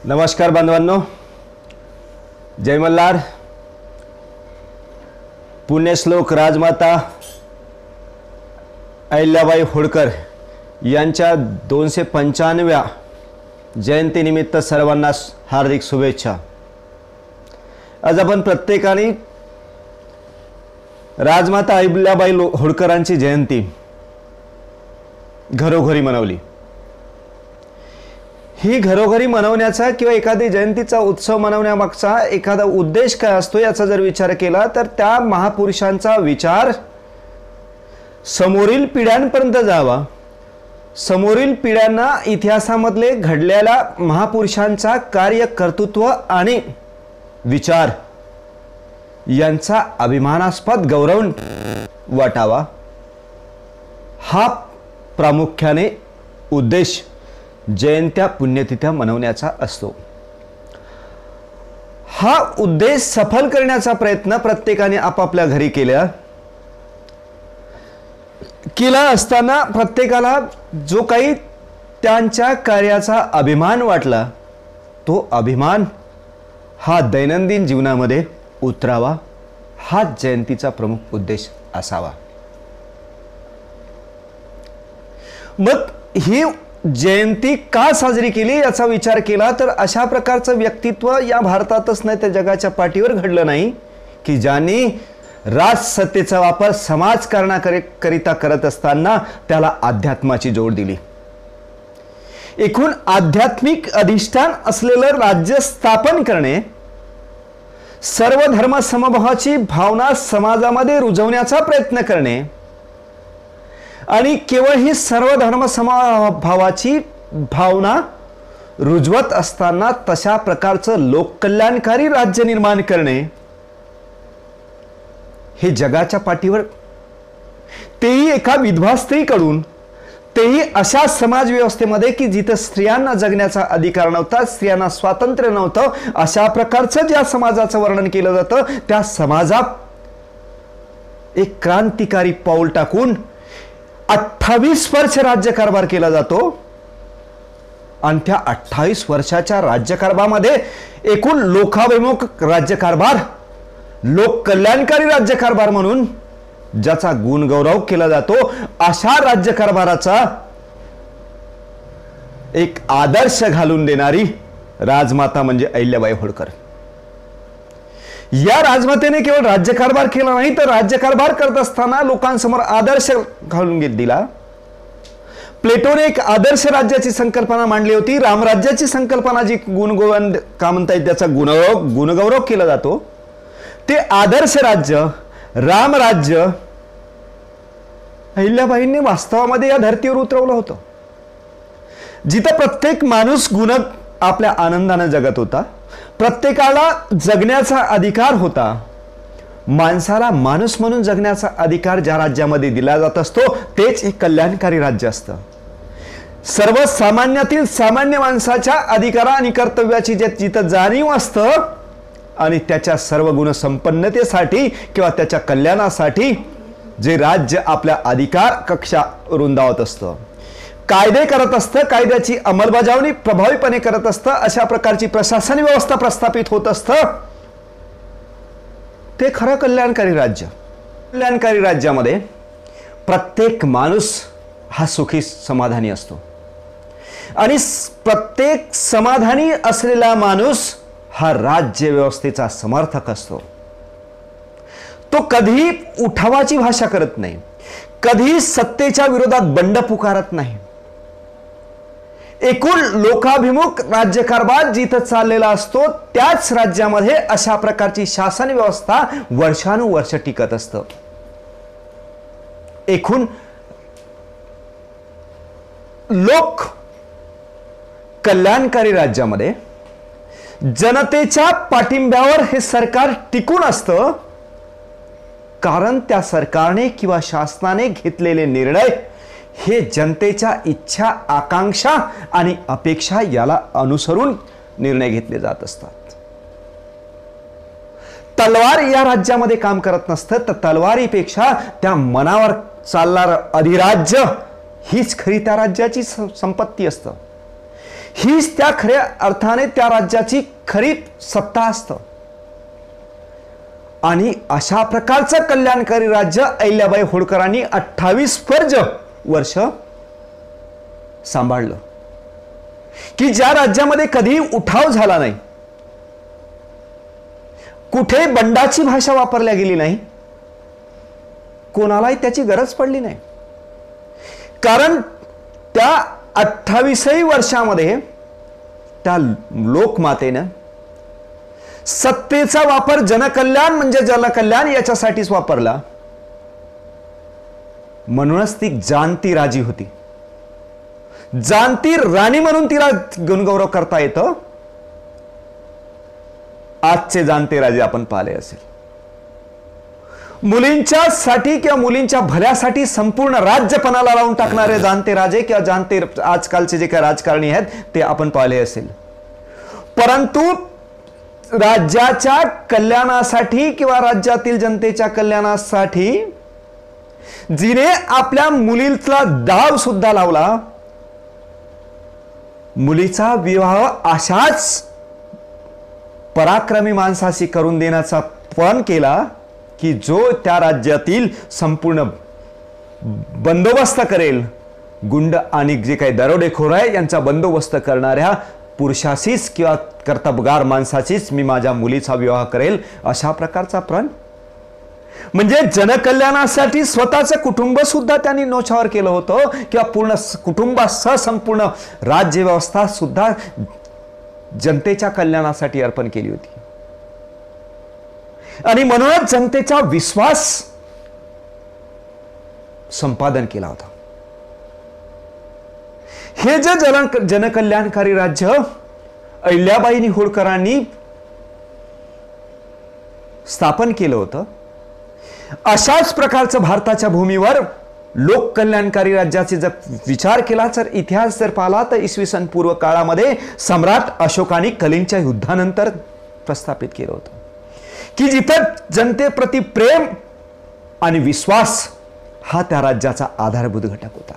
नमस्कार बांधवांनो, जय मल्हार। पुण्यश्लोक राजमाता अहिल्याबाई होळकर यांच्या 295व्या जयंतीनिमित्त सर्वांना हार्दिक शुभेच्छा। आज आपण प्रत्येकाने राजमाता अहिल्याबाई होळकरांची जयंती घरोघरी मनवली। ही घरोघरी मनवण्याचा किंवा एखादी जयंतीचा उत्सव मनवण्यामागचा एखादा उद्देश काय असतो याचा जर विचार केला तर त्या महापुरुषांचा विचार समोरील पिढ्यांपर्यंत जावा, समोरील पिढ्यांना इतिहासामधले घडलेल्या महापुरुषांचा कार्य, कर्तृत्व आणि विचार यांचा अभिमानास्पद गौरव वाटावा, हा प्रामुख्याने उद्देश जयंत्या पुण्यतिथ्या मनवण्याचा असतो। हा उद्देश सफल करण्याचा प्रयत्न प्रत्येकाने आपापल्या घरी केला असताना प्रत्येकाला जो काही त्यांच्या कार्याचा अभिमान वाटला, तो अभिमान हा दैनंदिन जीवनामध्ये उतरावा, हा जयंतीचा प्रमुख उद्देश असावा। मग ही जयंती का साजरी केली याचा विचार केला तर अशा प्रकारचं व्यक्तित्व या भारतातच नाही तर जगाच्या पाठीवर घडलं नाही की ज्यांनी राजसत्तेचा वापर समाजकारणाकरिता करत असताना त्याला अध्यात्माची जोड दिली। एकूण आध्यात्मिक अधिष्ठान असलेलं राज्य स्थापन करणे, सर्व धर्म समभावाची भावना समाजामध्ये रुजवण्याचा प्रयत्न करणे आणि केवळ ही सर्व धर्म समभावाची भावना रुजवत असताना तशा प्रकारचं लोककल्याणकारी राज्य निर्माण करणे, हे जगाच्या पाठीवर, तेही एका विधवा स्त्रीकडून, तेही अशा समाज व्यवस्थेमध्ये की जिथे स्त्रियांना जगण्याचा अधिकार नव्हता, स्त्रियांना स्वातंत्र्य नव्हतं, अशा प्रकारचं ज्या समाजाचं वर्णन केलं जातं त्या समाजात एक क्रांतिकारी पाऊल टाकून 28 वर्ष राज्यकारभार केला जातो आणि त्या 28 वर्षाच्या राज्यकारभारामध्ये एकूण लोकाभिमुख राज्यकारभार, लोक कल्याणकारी राज्यकारभार म्हणून ज्याचा गुणगौरव केला जातो, अशा राज्यकारभाराचा एक आदर्श घालून देणारी राजमाता म्हणजे अहिल्याबाई होळकर। या राजमातेने केवळ राज्यकारभार केला नाही तर राज्यकारभार करत असताना लोकांसमोर आदर्श घालून दिला। प्लेटोने एक आदर्श राज्याची संकल्पना मांडली होती। रामराज्याची संकल्पना जी गुणगोविंद का म्हणता येईल त्याचा गुणगौरव केला जातो, ते आदर्श राज्य, रामराज्य अहिल्याबाईंनी वास्तवामध्ये या धर्तीवर उतरवलं होतं, जिथे प्रत्येक माणूस आपल्या आनंदाने जगत होता, प्रत्येकाला जगण्याचा अधिकार होता। माणसाला माणूस म्हणून जगण्याचा अधिकार ज्या राज्यामध्ये दिला जात असतो तेच एक कल्याणकारी राज्य असतं। सर्वसामान्यातील सामान्य माणसाच्या अधिकार आणि कर्तव्याची जिथं जाणीव असतं आणि त्याच्या सर्व गुण संपन्नतेसाठी किंवा त्याच्या कल्याणासाठी जे राज्य आपल्या अधिकार कक्षा रुंदावत असतं, कायदे करत असतं, कायद्याची अंमलबजावणी प्रभावीपणे करत असतं, अशा प्रकारची प्रशासन व्यवस्था प्रस्थापित होत असतं, ते खरं कल्याणकारी राज्य। कल्याणकारी राज्यामध्ये प्रत्येक माणूस हा सुखी समाधानी असतो आणि प्रत्येक समाधानी असलेला माणूस हा राज्य व्यवस्थेचा समर्थक असतो। तो कधी उठावाची भाषा करत नाही, कधी सत्तेच्या विरोधात बंड पुकारत नाही। एकूण लोकाभिमुख राज्यकारभार जिथं चाललेला असतो त्याच राज्यामध्ये अशा प्रकारची शासन व्यवस्था वर्षानुवर्ष टिकत असतं। एकूण लोक कल्याणकारी राज्यामध्ये जनतेच्या पाठिंब्यावर हे सरकार टिकून असतं, कारण त्या सरकारने किंवा शासनाने घेतलेले निर्णय हे जनतेच्या इच्छा, आकांक्षा आणि अपेक्षा याला अनुसरून निर्णय घेतले जात असतात। तलवार या राज्यामध्ये काम करत नसतं, तर तलवारीपेक्षा त्या मनावर चालणारं अधिराज्य हीच खरी त्या राज्याची संपत्ती असतं। हीच त्या खऱ्या अर्थाने त्या राज्याची खरी सत्ता असतं. आणि अशा प्रकारचं कल्याणकारी राज्य अहिल्याबाई होळकरांनी 28 वर्ष सांभाळलं, की ज्या राज्यामध्ये कधी उठाव झाला नाही, कुठे बंडाची भाषा वापरल्या गेली नाही, कोणालाही त्याची गरज पडली नाही. कारण त्या 28 वर्षामध्ये त्या लोकमातेनं सत्तेचा वापर जनकल्याण म्हणजे जनकल्याण याच्यासाठीच वापरला. म्हणूनच ती जाणती राजी होती. जाणती राणी म्हणून तिला गुणगौरव करता येतं. आजचे जाणते राजे आपण पाहिले असेल, मुलींच्या साठी किंवा मुलींच्या भल्यासाठी संपूर्ण राज्यपणाला लावून टाकणारे जाणते राजे किंवा जाणते आजकालचे जे काही राजकारणी आहेत ते आपण पाहिले असेल. परंतु राज्याच्या कल्याणासाठी किंवा राज्यातील जनतेच्या कल्याणासाठी जिने आपल्या मुलीला दाव सुद्धा लावला, मुलीचा विवाह अशाच पराक्रमी माणसाशी करून देण्याचा पण केला की जो त्या राज्यातील संपूर्ण बंदोबस्त करेल. गुंड आणि जे काही दरोडेखोर आहे यांचा बंदोबस्त करणाऱ्या पुरुषाशीच किंवा कर्तबगार माणसाशीच मी माझ्या मुलीचा विवाह करेल, अशा प्रकारचा प्रण. म्हणजे जनकल्याणासाठी स्वतःचं कुटुंब सुद्धा त्यांनी नोछावर केलं होतं किंवा पूर्ण कुटुंबासह संपूर्ण राज्य व्यवस्था सुद्धा जनतेच्या कल्याणासाठी अर्पण केली होती. आणि म्हणूनच जनतेचा विश्वास संपादन केला होता. हे जे जनकल्याणकारी राज्य अहिल्याबाई होळकरांनी स्थापन केलं होतं, अशाच प्रकारचं भारताच्या भूमीवर लोक कल्याणकारी राज्याचे जर विचार केला, तर इतिहास जर पाहिला तर इसवी सन पूर्व काळामध्ये सम्राट अशोकाने कलिंगच्या युद्धानंतर प्रस्थापित केलं होतं की जिथं जनतेप्रती प्रेम आणि विश्वास हा त्या राज्याचा आधारभूत घटक होता.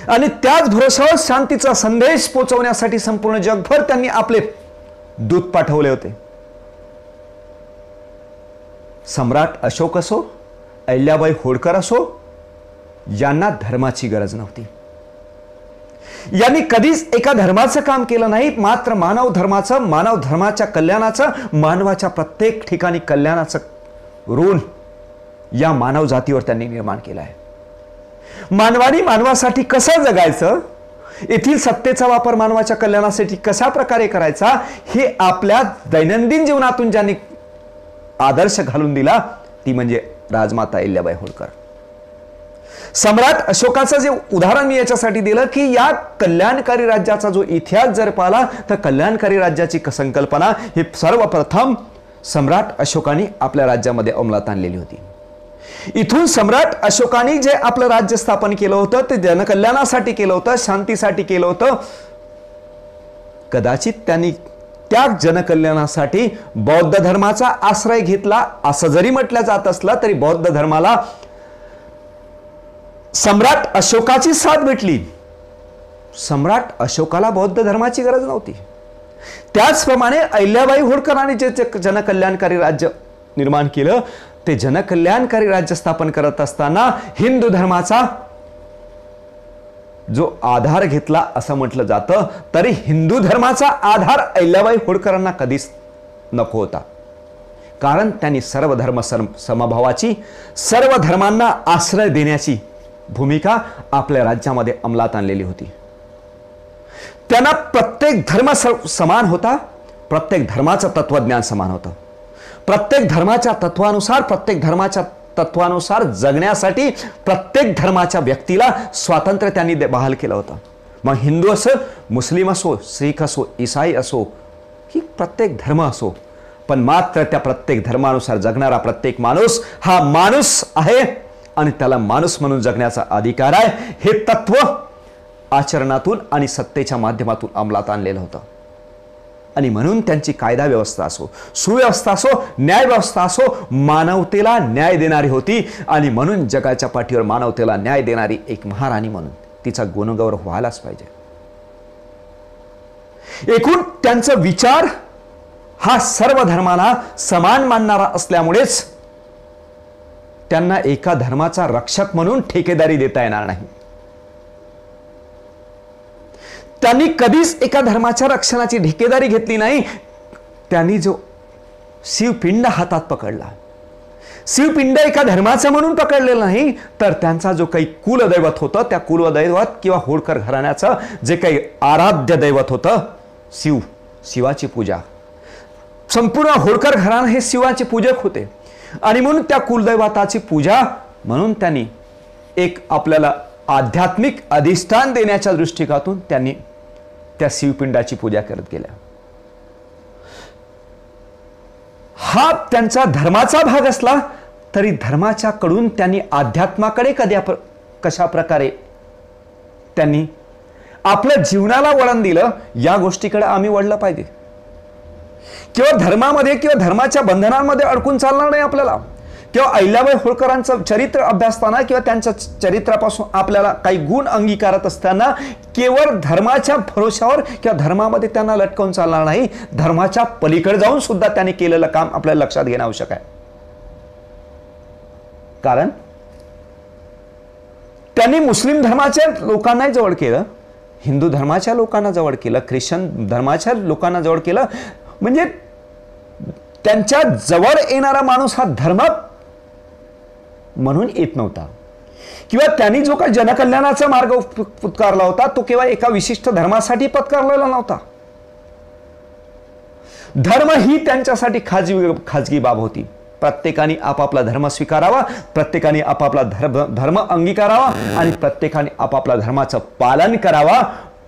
आणि त्याच भरोशावर शांतीचा संदेश पोहोचवण्यासाठी संपूर्ण जगभर त्यांनी आपले दूत पाठवले होते. सम्राट अशोक असो, अहिल्याबाई होळकर असो, यांना धर्माची गरज नव्हती. यांनी कधीच एका धर्माचं काम केलं नाही, मात्र मानव धर्माच्या कल्याणाचं, मानवाच्या प्रत्येक ठिकाणी कल्याणाचं ऋण या मानव जातीवर त्यांनी निर्माण केलं आहे. मानवाने मानवासाठी कसं जगायचं, येथील सत्तेचा वापर मानवाच्या कल्याणासाठी कशा प्रकारे करायचा, हे आपल्या दैनंदिन जीवनातून ज्यांनी आदर्श घालून दिला ती म्हणजे राजमाता अहिल्याबाई होळकर. सम्राट अशोकाचं जे उदाहरण मी याच्यासाठी दिलं की या कल्याणकारी राज्याचा जो इतिहास जर पाहिला तर कल्याणकारी राज्याची संकल्पना ही सर्वप्रथम सम्राट अशोकाने आपल्या राज्यामध्ये अंमलात आणलेली होती. इथून सम्राट अशोकाने जे आपलं राज्य स्थापन केलं होतं ते जनकल्याणासाठी केलं होतं, शांतीसाठी केलं होतं. कदाचित त्यांनी त्या जनकल्याणासाठी बौद्ध धर्माचा आश्रय घेतला असं जरी म्हटलं जात असलं तरी बौद्ध धर्माला सम्राट अशोकाची साथ भेटली. सम्राट अशोकाला बौद्ध धर्माची गरज नव्हती. त्याचप्रमाणे अहिल्याबाई होळकरांनी जे जनकल्याणकारी राज्य निर्माण केलं ते जनकल्याणकारी राज्य स्थापन करत असताना हिंदू धर्माचा जो आधार घेतला असं म्हटलं जातं, तरी हिंदू धर्माचा आधार अहिल्याबाई होळकरांना कधीच नको होता. कारण त्यांनी सर्व धर्म समभावाची, सर्व धर्मांना आश्रय देण्याची भूमिका आपल्या राज्यामध्ये अंमलात आणलेली होती. त्यांना प्रत्येक धर्म समान होता, प्रत्येक धर्माचं तत्वज्ञान समान होतं. प्रत्येक धर्माच्या तत्वानुसार जगण्यासाठी प्रत्येक धर्माच्या व्यक्तीला स्वातंत्र्य त्यांनी बहाल केलं होतं. मग हिंदू असो, मुस्लिम असो, शीख असो, ईसाई असो, की प्रत्येक धर्म असो, पण मात्र त्या प्रत्येक धर्मानुसार जगणारा प्रत्येक माणूस हा माणूस आहे आणि त्याला माणूस म्हणून जगण्याचा अधिकार आहे. हे तत्व आचरणातून आणि सत्तेच्या माध्यमातून अंमलात आणलेलं होतं. आणि म्हणून त्यांची कायदा व्यवस्था असो, सुव्यवस्था असो, न्याय व्यवस्था असो, मानवतेला न्याय देणारी होती. आणि म्हणून जगाच्या पाठीवर मानवतेला न्याय देणारी एक महाराणी म्हणून तिचा गुणगौरव व्हायलाच पाहिजे. एकूण त्यांचा विचार हा सर्व धर्मांना समान मानणारा असल्यामुळेच त्यांना एका धर्माचा रक्षक म्हणून ठेकेदारी देता येणार नाही. त्यांनी कधीच एका धर्माच्या रक्षणाची ठेकेदारी घेतली नाही. त्यांनी जो शिवपिंड हातात पकडला, शिवपिंड एका धर्माचा म्हणून पकडलेला नाही, तर त्यांचा जो काही कुलदैवत होतं, त्या कुलदैवत किंवा होळकर घराण्याचं जे काही आराध्य दैवत होतं शिवाची पूजा, संपूर्ण होळकर घराणं हे शिवाचे पूजक होते. आणि म्हणून त्या कुलदैवताची पूजा म्हणून त्यांनी एक आपल्याला आध्यात्मिक अधिष्ठान देण्याच्या दृष्टिकोनातून त्यांनी त्या शिवपिंडाची पूजा करत गेल्या. हा त्यांचा धर्माचा भाग असला तरी धर्माच्या कडून त्यांनी अध्यात्माकडे कशा प्रकारे त्यांनी आपल्या जीवनाला वळण दिलं, या गोष्टीकडे आम्ही वळलं पाहिजे. किंवा धर्मामध्ये किंवा धर्माच्या बंधनांमध्ये अडकून चालणार नाही आपल्याला. किंवा अहिल्याबाई होळकरांचं चरित्र अभ्यासताना किंवा त्यांच्या चरित्रापासून आपल्याला काही गुण अंगीकारत असताना केवळ धर्माच्या भरोशावर किंवा धर्मामध्ये त्यांना लटकवून चालणार नाही, धर्माच्या पलीकडे जाऊन सुद्धा त्यांनी केलेलं काम आपल्याला लक्षात घेणं आवश्यक आहे. कारण त्यांनी मुस्लिम धर्माच्या लोकांना जवळ केलं, हिंदू धर्माच्या लोकांना जवळ केलं, ख्रिश्चन धर्माच्या लोकांना जवळ केलं. म्हणजे त्यांच्या जवळ येणारा माणूस हा धर्म म्हणून येत नव्हता, किंवा त्यांनी जो काही जनकल्याणाचा मार्ग पत्करला होता तो केवळ एका विशिष्ट धर्मासाठी पत्करलेला नव्हता. धर्म ही त्यांच्यासाठी खाजगी बाब होती. प्रत्येकाने आपापला धर्म स्वीकारावा, प्रत्येकाने आपापला धर्म अंगीकारावा आणि प्रत्येकाने आपापल्या धर्माचं पालन करावा.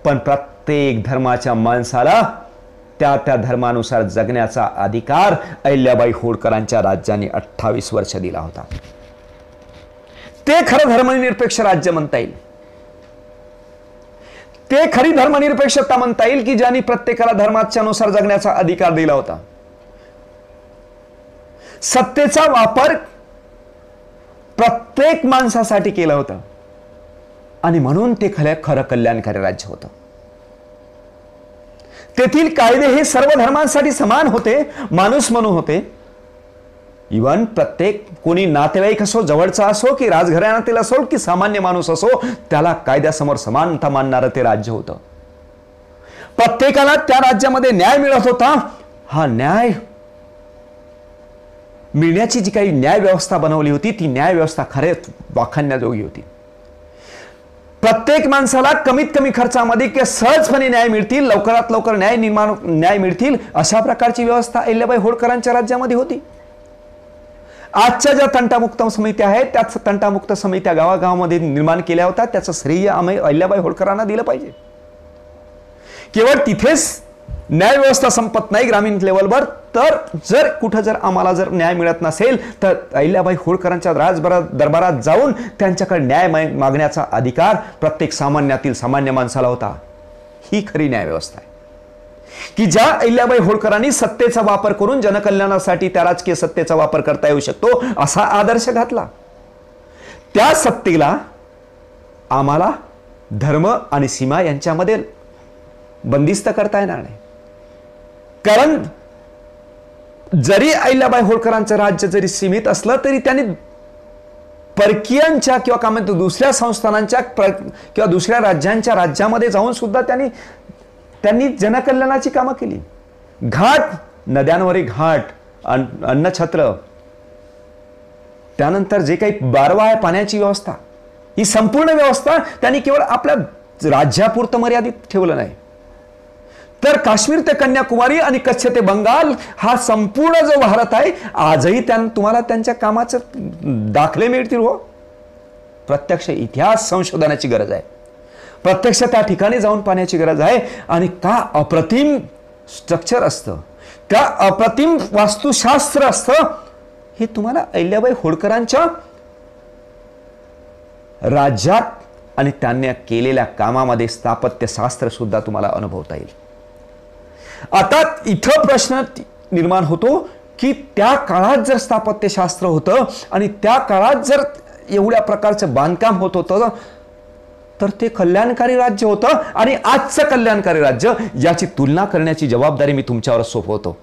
पण प्रत्येक धर्माच्या माणसाला त्या त्या धर्मानुसार जगण्याचा अधिकार अहिल्याबाई होळकरांच्या राज्याने 28 वर्ष दिला होता. ते खरं धर्मनिरपेक्ष राज्य म्हणता येईल. ते खरी धर्मनिरपेक्षता म्हणता येईल की ज्यांनी प्रत्येकाला धर्माच्या नुसार जगण्याचा अधिकार दिला होता. सत्तेचा वापर प्रत्येक माणसासाठी केला होता आणि म्हणून ते खरं कल्याणकारी राज्य होतं. तेथील कायदे हे सर्व धर्मांसाठी समान होते, माणूस म्हणून होते. इवन प्रत्येक कोणी नातेवाईक असो, जवळचा असो की राजघराण्यातील असो की सामान्य माणूस असो, त्याला कायद्यासमोर समानता मानणारं ते राज्य होतं. प्रत्येकाला त्या राज्यामध्ये न्याय मिळत होता. हा न्याय मिळण्याची जी काही न्याय व्यवस्था बनवली होती ती न्याय व्यवस्था खरेच वाखाणण्याजोगी होती. प्रत्येक माणसाला कमीत कमी खर्चामध्ये किंवा सहजपणे न्याय मिळतील, लवकरात लवकर न्याय मिळतील अशा प्रकारची व्यवस्था अहिल्याबाई होळकरांच्या राज्यामध्ये होती. आजच्या ज्या तंटामुक्त समित्या आहेत त्याच तंटामुक्त समित्या गावागावामध्ये निर्माण केल्या होत्या, त्याचं श्रेय आम्ही अहिल्याबाई होळकरांना दिलं पाहिजे. केवळ तिथेच न्याय व्यवस्था संपत नाही ग्रामीण लेवलवर, तर जर कुठं जर आम्हाला जर न्याय मिळत नसेल तर अहिल्याबाई होळकरांच्या दरबारात जाऊन त्यांच्याकडे न्याय मागण्याचा अधिकार प्रत्येक सामान्यातील सामान्य माणसाला होता. ही खरी न्याय व्यवस्था आहे की ज्या अहिल्याबाई होळकरांनी सत्तेचा वापर करून जनकल्याणासाठी त्या राजकीय सत्तेचा वापर करता येऊ शकतो असा आदर्श घातला. त्या सत्तेला आम्हाला धर्म आणि सीमा यांच्यामध्ये बंदिस्त करता येणार नाही. कारण जरी अहिल्याबाई होळकरांचं राज्य जरी सीमित असलं तरी त्यांनी परकीयांच्या किंवा काय म्हणतो दुसऱ्या संस्थानांच्या किंवा दुसऱ्या राज्यांच्या राज्यामध्ये जाऊन सुद्धा त्यांनी जनकल्याणाची कामं केली. घाट, नद्यांवरील घाट, अन्नछत्र, त्यानंतर जे काही बारवा आहे पाण्याची व्यवस्था, ही संपूर्ण व्यवस्था त्यांनी केवळ आपल्या राज्यापुरतं मर्यादित ठेवलं नाही, तर काश्मीर ते कन्याकुमारी आणि कच्छ ते बंगाल हा संपूर्ण जो भारत आहे आजही तुम्हाला त्यांच्या कामाचे दाखले मिळतील. हो, प्रत्यक्ष इतिहास संशोधनाची गरज आहे, प्रत्यक्ष त्या ठिकाणी जाऊन पाहण्याची गरज आहे. आणि का अप्रतिम स्ट्रक्चर असतं, का अप्रतिम वास्तुशास्त्र असतं हे तुम्हाला अहिल्याबाई होळकरांच्या राज्यात आणि त्यांनी केलेल्या कामामध्ये स्थापत्यशास्त्र सुद्धा तुम्हाला अनुभवता येईल. आता इथं प्रश्न निर्माण होतो की त्या काळात जर स्थापत्यशास्त्र होतं आणि त्या काळात जर एवढ्या प्रकारचं बांधकाम होत होतं तर ते कल्याणकारी राज्य होतं. आणि आजचं कल्याणकारी राज्य याची तुलना करण्याची जबाबदारी मी तुमच्यावर सोपवतो.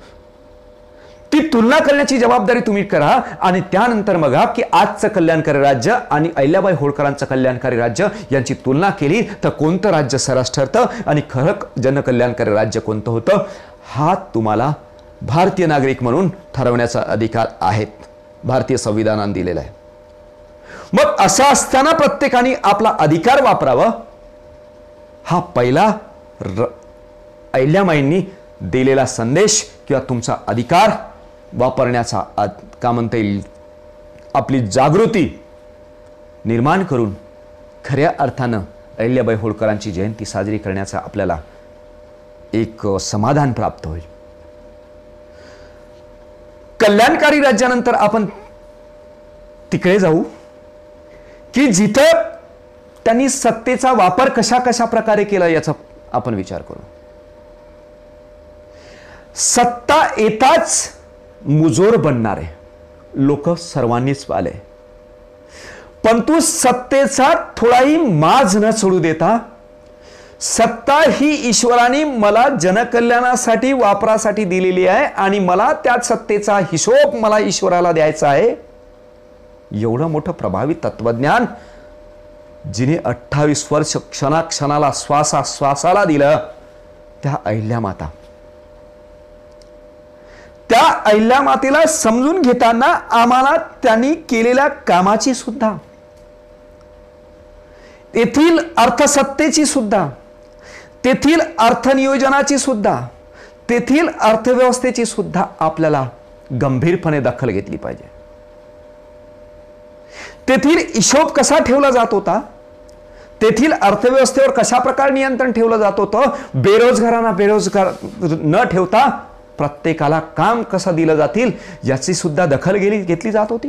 ती तुलना करण्याची जबाबदारी तुम्ही करा आणि त्यानंतर बघा की आजचं कल्याणकारी राज्य आणि अहिल्याबाई होळकरांचं कल्याणकारी राज्य यांची तुलना केली तर कोणतं राज्य सरस ठरतं आणि खरं जनकल्याणकारी राज्य कोणतं होतं, हा तुम्हाला भारतीय नागरिक म्हणून ठरवण्याचा अधिकार आहेत, भारतीय संविधानाने दिलेला आहे. मग असं असताना प्रत्येकाने आपला अधिकार वापरावा, हा पहिला अहिल्याबाईंनी दिलेला संदेश किंवा तुमचा अधिकार वापरण्याचा का म्हणता येईल आपली जागृती निर्माण करून खऱ्या अर्थानं अहिल्याबाई होळकरांची जयंती साजरी करण्याचा आपल्याला एक समाधान प्राप्त होईल. कल्याणकारी राज्यानंतर आपण तिकडे जाऊ की जिथं त्यांनी सत्तेचा वापर कशा कशा प्रकारे केला याचा आपण विचार करू. सत्ता येताच मुजोर बनणारे लोक सर्वांनीच पाहिले, परंतु सत्तेचा थोडाही माज न सोडू देता सत्ता ही ईश्वराने मला जनकल्याणासाठी वापरासाठी दिलेली आहे आणि मला त्या सत्तेचा हिशोब मला ईश्वराला द्यायचा आहे, एवढं मोठं प्रभावी तत्वज्ञान जिने 28 वर्ष क्षणाक्षणाला श्वासाला दिलं त्या अहिल्यामाता. त्या अहिल्यामातेला समजून घेताना आम्हाला त्यांनी केलेल्या कामाची सुद्धा, तेथील अर्थसत्तेची सुद्धा, तेथील अर्थनियोजनाची सुद्धा, तेथील अर्थव्यवस्थेची सुद्धा आपल्याला गंभीरपणे दखल घेतली पाहिजे. तेथील हिशोब कसा ठेवला जात होता, तेथील अर्थव्यवस्थेवर कशा प्रकारे नियंत्रण ठेवलं जात होतं, बेरोजगारांना बेरोजगार न ठेवता प्रत्येकाला काम कसं दिलं जातील याची सुद्धा दखल घेतली जात होती.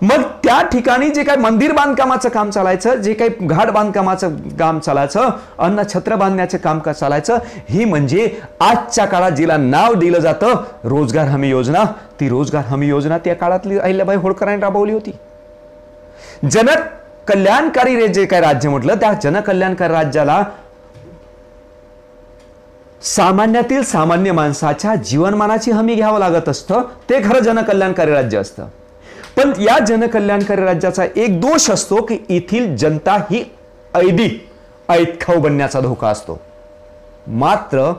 मग त्या ठिकाणी जे काही मंदिर बांधकामाचं काम चालायचं, जे काही घाट बांधकामाचं काम चालायचं, अन्न छत्र बांधण्याचं काम चालायचं, ही म्हणजे आजच्या काळात जिला नाव दिलं जातं रोजगार हमी योजना, ती रोजगार हमी योजना त्या काळातली अहिल्याबाई होळकरांनी राबवली होती. जनक कल्याणकारी जे काही राज्य म्हटलं त्या जनकल्याणकारी राज्याला सामान्यातील सामान्य माणसाच्या जीवनमानाची हमी घ्यावं लागत असतं, ते खरं जनकल्याणकारी राज्य असतं. पण या जनकल्याणकारी राज्याचा एक दोष असतो की येथील जनता ही ऐतखाऊ बनण्याचा धोका असतो. मात्र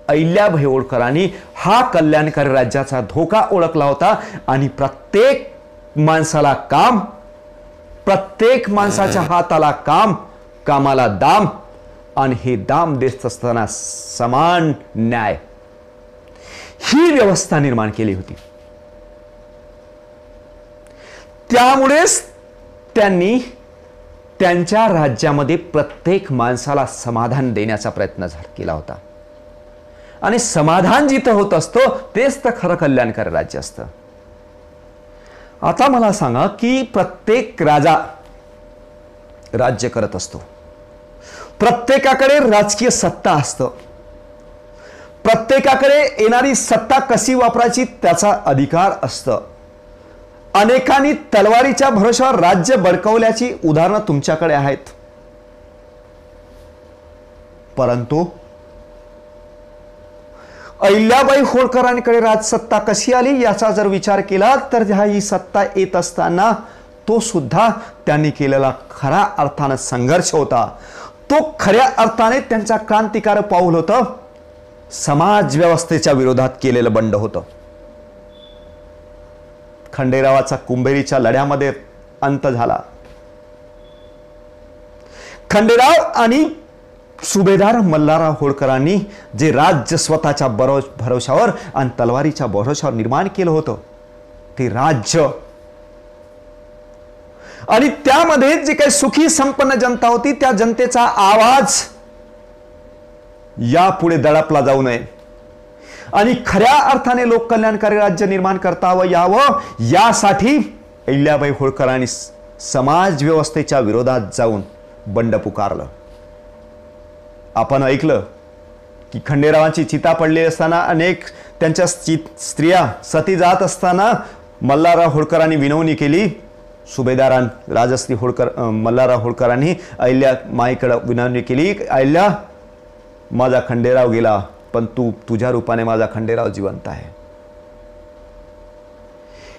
अहिल्याबाई होळकरांनी हा कल्याणकारी राज्याचा धोका ओळखला होता आणि प्रत्येक माणसाला काम, प्रत्येक माणसाच्या हाताला काम, कामाला दाम आणि हे दाम देत असताना समान न्याय, ही व्यवस्था निर्माण केली होती. त्यामुळेच त्यांनी त्यांच्या राज्यामध्ये प्रत्येक माणसाला समाधान देण्याचा प्रयत्न केला होता. आणि समाधान जिथं होत असतो तेच तर खरं कल्याणकारी राज्य असतं. आता मला सांगा की प्रत्येक राजा राज्य करत असतो, प्रत्येकाकडे राजकीय सत्ता असतं, प्रत्येकाकडे येणारी सत्ता कशी वापरायची त्याचा अधिकार असतं. अनेकांनी तलवारीच्या भरोशावर राज्य बळकावल्याची उदाहरणं तुमच्याकडे आहेत. परंतु अहिल्याबाई होळकरांकडे राजसत्ता कशी आली याचा जर विचार केला तर ही सत्ता येत असताना तो सुद्धा त्यांनी केलेला खऱ्या अर्थाने संघर्ष होता. तो खऱ्या अर्थाने त्यांचा क्रांतिकारक पाऊल होतं. समाज व्यवस्थेच्या विरोधात केलेलं बंड होतं. खंडेरावाचा कुंभेरीच्या लढ्यामध्ये अंत झाला. खंडेराव आणि सुभेदार मल्हारराव होळकरांनी जे राज्य स्वतःच्या भरोशावर आणि तलवारीच्या भरोशावर निर्माण केलं होतं ते राज्य, आणि त्यामध्ये जे काही सुखी संपन्न जनता होती त्या जनतेचा आवाज यापुढे दडपला जाऊ नये आणि खऱ्या अर्थाने लोक कल्याणकारी राज्य निर्माण करता यावं यासाठी अहिल्याबाई होळकरांनी समाज व्यवस्थेच्या विरोधात जाऊन बंड पुकारलं. आपण ऐकलं की खंडेरावांची चिता पडली असताना अनेक त्यांच्या स्त्रिया सती जात असताना मल्हारराव होळकरांनी विनवणी केली, सुभेदारां राजश्री होळकर मल्हारराव होळकरांनी अहिल्यामाईकडे विनंती केली, अहिल्या माझा खंडेराव गेला पण तुझ्या रूपाने माझा खंडेराव जिवंत आहे.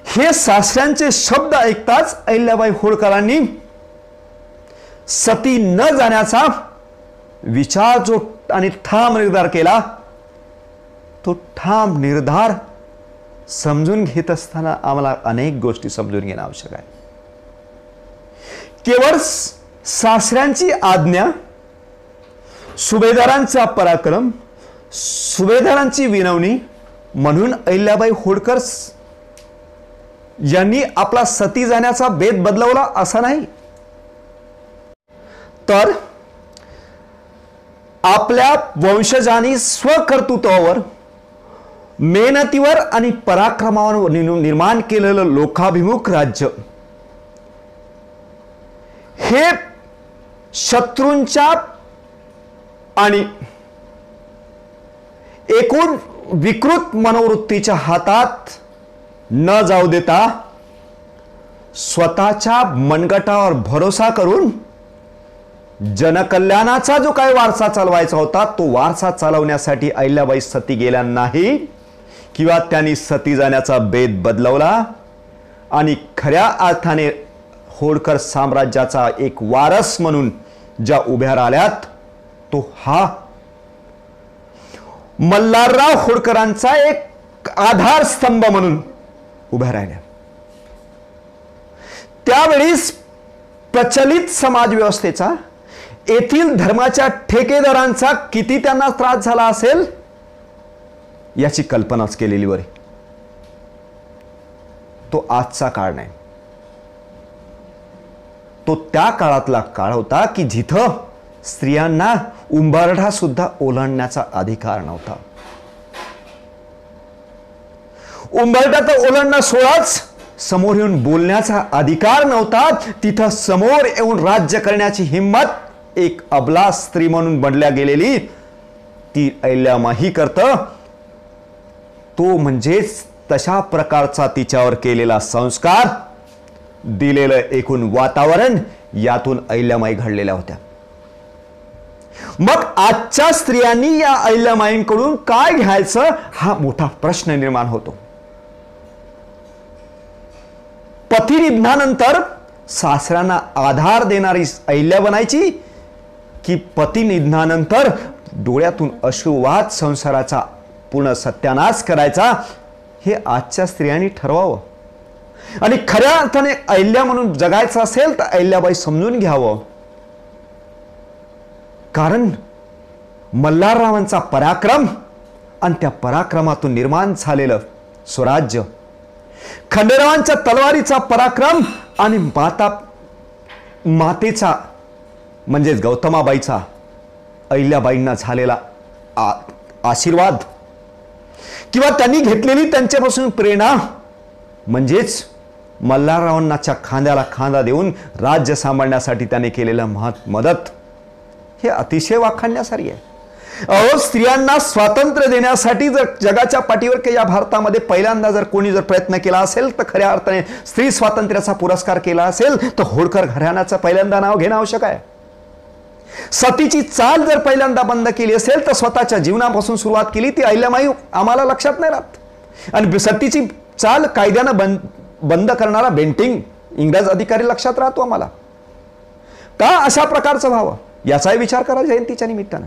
हे सासऱ्यांचे शब्द ऐकताच अहिल्याबाई होळकरांनी सती न जाण्याचा विचार जो आणि ठाम निर्धार केला, तो ठाम निर्धार समजून घेत असताना आम्हाला अनेक गोष्टी समजून घेणं आवश्यक आहे. केवळ सासऱ्यांची आज्ञा, सुभेदारांचा पराक्रम, सुभेदारांची विनवणी म्हणून अहिल्याबाई होळकर यांनी आपला सती जाण्याचा बेत बदलवला असा नाही, तर आपल्या वंशजांनी स्वकर्तृत्वावर, मेहनतीवर आणि पराक्रमावर निर्माण केलेलं लोकाभिमुख राज्य हे शत्रूंच्या आणि एकूण विकृत मनोवृत्तीच्या हातात न जाऊ देता स्वतःच्या मनगटावर भरोसा करून जनकल्याणाचा जो काही वारसा चालवायचा होता तो वारसा चालवण्यासाठी अहिल्याबाई सती गेल्या नाही किंवा त्यांनी सती जाण्याचा बेत बदलवला आणि खऱ्या अर्थाने होळकर साम्राज्याचा एक वारस म्हणून ज्या उभ्या राहिल्यात तो हा मल्हारराव होळकरांचा एक आधारस्तंभ म्हणून उभ्या राहिल्या. त्यावेळी प्रचलित समाज व्यवस्थेचा, येथील धर्माच्या ठेकेदारांचा किती त्यांना त्रास झाला असेल याची कल्पनाच केलेली बरी. तो आजचा काळ नाही, तो त्या काळातला काळ होता की जिथं स्त्रियांना उंबरठा सुद्धा ओलांडण्याचा अधिकार नव्हता. उंबरठा तर ओलांडणं सोडाच, समोर येऊन बोलण्याचा अधिकार नव्हता. तिथं समोर येऊन राज्य करण्याची हिम्मत एक अबला स्त्री म्हणून बनल्या गेलेली ती अहिल्यामाई करत. तो म्हणजेच तशा प्रकारचा तिच्यावर केलेला संस्कार, दिलेलं एकूण वातावरण, यातून अहिल्यामाई घडलेल्या होत्या. मग आजच्या स्त्रियांनी या अहिल्यामाईंकडून काय घ्यायचं हा मोठा प्रश्न निर्माण होतो. पती निधनानंतर सासऱ्यांना आधार देणारी अहिल्या बनायची की पती निधनानंतर डोळ्यातून अश्रू वाहत संसाराचा पूर्ण सत्यानाश करायचा, हे आजच्या स्त्रियांनी ठरवावं. आणि खऱ्या अर्थाने अहिल्या म्हणून जगायचं असेल तर अहिल्याबाई समजून घ्यावं. कारण मल्हाररावांचा पराक्रम आणि त्या पराक्रमातून निर्माण झालेलं स्वराज्य, खंडेरावांच्या तलवारीचा पराक्रम आणि मातेचा म्हणजेच गौतमाबाईचा अहिल्याबाईंना झालेला आशीर्वाद किंवा त्यांनी घेतलेली त्यांच्यापासून प्रेरणा म्हणजेच मल्हाररावांच्या खांद्याला खांदा देऊन राज्य सांभाळण्यासाठी त्याने केलेला मदत, हे अतिशय वाखाणण्यासारखे आहे. अहो, स्त्रियांना स्वातंत्र्य देण्यासाठी जर जगाच्या पाठीवर या भारतामध्ये पहिल्यांदा जर कोणी जर प्रयत्न केला असेल तर खऱ्या अर्थाने स्त्री स्वातंत्र्याचा पुरस्कार केला असेल तर होळकर घराण्याचं पहिल्यांदा नाव घेणं आवश्यक आहे. सतीची चाल जर पहिल्यांदा बंद केली असेल तर स्वतःच्या जीवनापासून सुरुवात केली ती अहिल्यामाई आम्हाला लक्षात नाही राहत. आणि सतीची चाल कायद्यानं बंद करणारा बेंटिंग इंग्रज अधिकारी लक्षात राहतो आम्हाला. का अशा प्रकारचं व्हावं याचाही विचार करा जयंतीच्या निमित्तानं.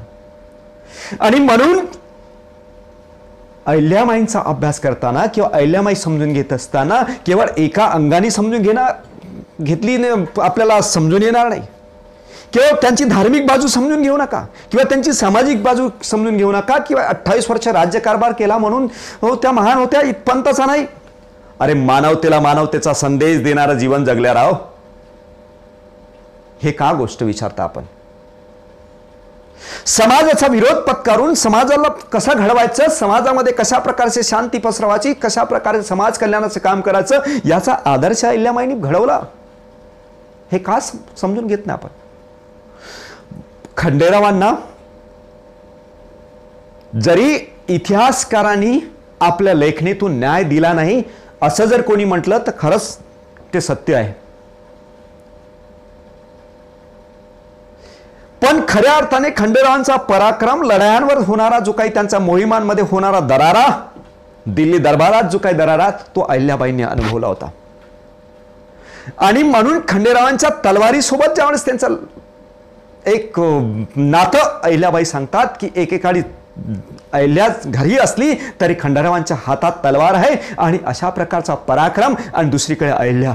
आणि म्हणून अहिल्यामाईंचा अभ्यास करताना किंवा अहिल्यामाई समजून घेत असताना केवळ एका अंगाने समजून घेतली आपल्याला समजून येणार नाही. केवळ त्यांची धार्मिक बाजू समजून घेऊ नका किंवा त्यांची सामाजिक बाजू समजून घेऊ नका किंवा 28 वर्ष राज्यकारभार केला म्हणून हो त्या महान होत्या इथपर्यंतचा नाही. अरे, मानवतेला मानवतेचा संदेश देणारं जीवन जगल्या राव, हे का गोष्ट विचारता आपण. समाजाचा विरोध पत्करून समाजाला कसं घडवायचं, समाजामध्ये कशा प्रकारचे शांती पसरवायची, कशा प्रकारे समाज कल्याणाचं काम करायचं याचा आदर्श अहिल्यामाईंनी घडवला. हे का समजून घेत नाही आपण. खंडेरावांना जरी इतिहासकारांनी आपल्या लेखणीतून न्याय दिला नाही असं जर कोणी म्हटलं तर खरंच ते सत्य आहे. पण खऱ्या अर्थाने खंडेरावांचा पराक्रम, लढायांवर होणारा जो काही त्यांच्या मोहिमांमध्ये होणारा दरारा, दिल्ली दरबारात जो काही दरारा, तो अहिल्याबाईंनी अनुभवला होता. आणि म्हणून खंडेरावांच्या तलवारीसोबत ज्यावेळेस त्यांचं एक नातं अहिल्याबाई सांगतात की एकेकाळी अहिल्या घरी असली तरी खंडेरावांच्या हातात तलवार आहे, आणि अशा प्रकारचा पराक्रम, आणि दुसरीकडे अहिल्या,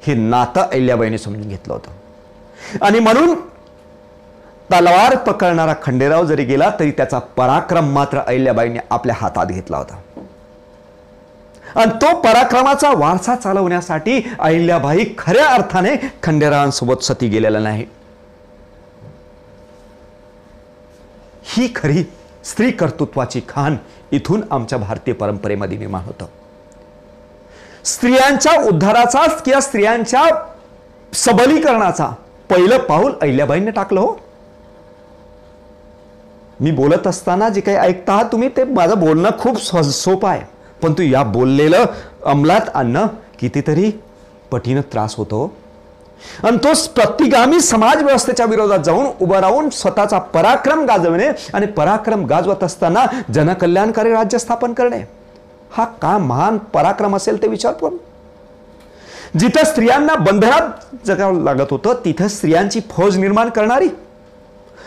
हे नातं अहिल्याबाईंनी समजून घेतलं होतं. आणि म्हणून तलवार पकडणारा खंडेराव जरी गेला तरी त्याचा पराक्रम मात्र अहिल्याबाईंनी आपल्या हातात घेतला होता. आणि तो पराक्रमाचा वारसा चालवण्यासाठी अहिल्याबाई खऱ्या अर्थाने खंडेरावांसोबत सती गेलेला नाही. ही खरी स्त्री कर्तृत्वाची खाण इथून आमच्या भारतीय परंपरेमध्ये निर्माण होतं. स्त्रियांच्या उद्धाराचा किंवा स्त्रियांच्या सबलीकरणाचा पहिलं पाऊल अहिल्याबाईंनी टाकलं. हो, मी बोलत असताना जे काही ऐकता आहात तुम्ही, ते माझं बोलणं खूप सोपं आहे, पण तू या बोललेलं अंमलात आणणं कितीतरी पटीनं त्रास होतो. आणि तो प्रतिगामी समाज व्यवस्थेच्या विरोधात जाऊन उभं राहून स्वतःचा पराक्रम गाजवणे, आणि पराक्रम गाजवत असताना जनकल्याणकारी राज्य स्थापन करणे, हा का महान पराक्रम असेल ते विचार करून. जिथं स्त्रियांना बंधनात जगावं लागत होतं तिथं स्त्रियांची फौज निर्माण करणारी,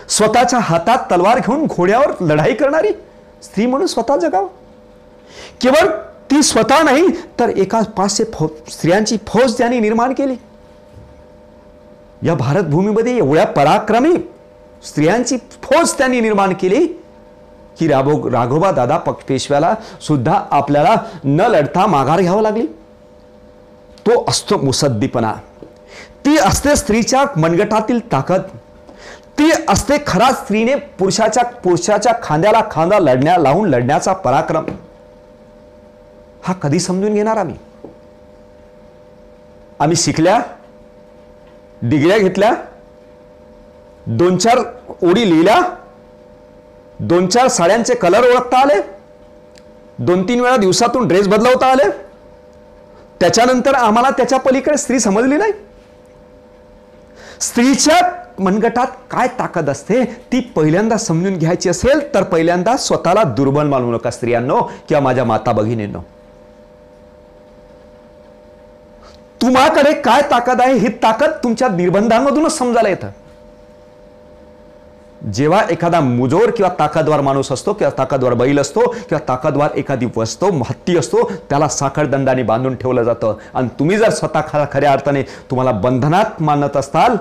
स्वतःच्या हातात तलवार घेऊन घोड्यावर लढाई करणारी स्त्री म्हणून स्वतः जगावं. केवळ ती स्वतः नाही तर एका 500 स्त्रियांची फौज त्यांनी निर्माण केली. या भारत भूमीमध्ये एवढ्या पराक्रमी स्त्रियांची फौज त्यांनी निर्माण केली की राघोबा दादा पेशव्याला सुद्धा आपल्याला न लढता माघार घ्यावं लागली. तो असतो मुसद्दीपणा, ती असते स्त्रीच्या मनगटातील ताकद, ती असते खरा स्त्रीने पुरुषाच्या खांद्याला खांदा लावून लढण्याचा पराक्रम. हा कधी समजून घेणार आम्ही शिकल्या, डिग्र्या घेतल्या, 2-4 ओळी लिहिल्या, 2-4 साड्यांचे कलर ओळखता आले, 2-3 वेळा दिवसातून ड्रेस बदलवता आले, त्याच्यानंतर आम्हाला त्याच्या पलीकडे स्त्री समजली नाही. स्त्रीच्या मनगटात काय ताकद असते ती पहिल्यांदा समजून घ्यायची असेल तर पहिल्यांदा स्वतःला दुर्बल मानू नका स्त्रियांनो किंवा माझ्या माता भगिनींनो. तुम्हाकडे काय ताकद आहे ही ताकद तुमच्या निर्बंधांमधूनच समजायला येतं. जेव्हा एखादा मुजोर किंवा ताकदवार माणूस असतो किंवा ताकदवार बैल असतो किंवा ताकदवार एखादी वस्तू हत्ती असतो त्याला साखळदंडाने बांधून ठेवलं जातं. आणि तुम्ही जर स्वतः खऱ्या अर्थाने तुम्हाला बंधनात मानत असाल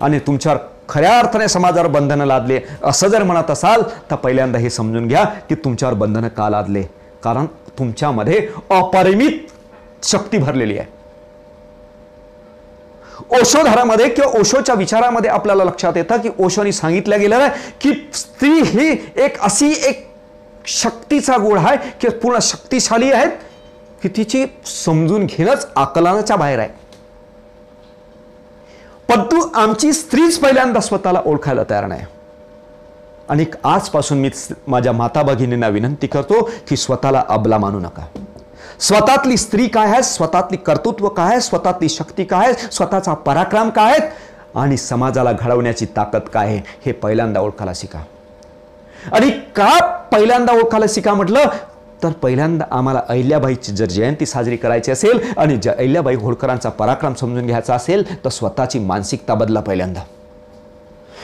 आणि तुमच्यावर खऱ्या अर्थाने समाजावर बंधनं लादले असं जर म्हणत असाल तर पहिल्यांदा हे समजून घ्या की तुमच्यावर बंधनं का लादले, कारण तुमच्यामध्ये अपरिमित शक्ती भरलेली आहे. ओशोधारामध्ये किंवा ओशोच्या विचारामध्ये आपल्याला लक्षात येतं की ओशोनी सांगितलं गेलेलं आहे की स्त्री ही एक अशी एक शक्तीचा गुण आहे की पूर्ण शक्तिशाली आहेत की तिची समजून घेणंच आकलनाच्या बाहेर आहे. परंतु आमची स्त्रीच पहिल्यांदा स्वतःला ओळखायला तयार नाही. आणि आजपासून मी माझ्या माता भगिनींना विनंती करतो की स्वतःला अबला मानू नका. स्वतःतली स्त्री काय आहे, स्वतःतली कर्तृत्व काय आहे, स्वतःतली शक्ती काय आहे, स्वतःचा पराक्रम काय आहे आणि समाजाला घडवण्याची ताकद काय आहे हे पहिल्यांदा ओळखायला शिका. आणि का पहिल्यांदा ओळखायला शिका म्हटलं तर पहिल्यांदा आम्हाला अहिल्याबाईची जर जयंती साजरी करायची असेल आणि अहिल्याबाई होळकरांचा पराक्रम समजून घ्यायचा असेल तर स्वतःची मानसिकता बदला पहिल्यांदा.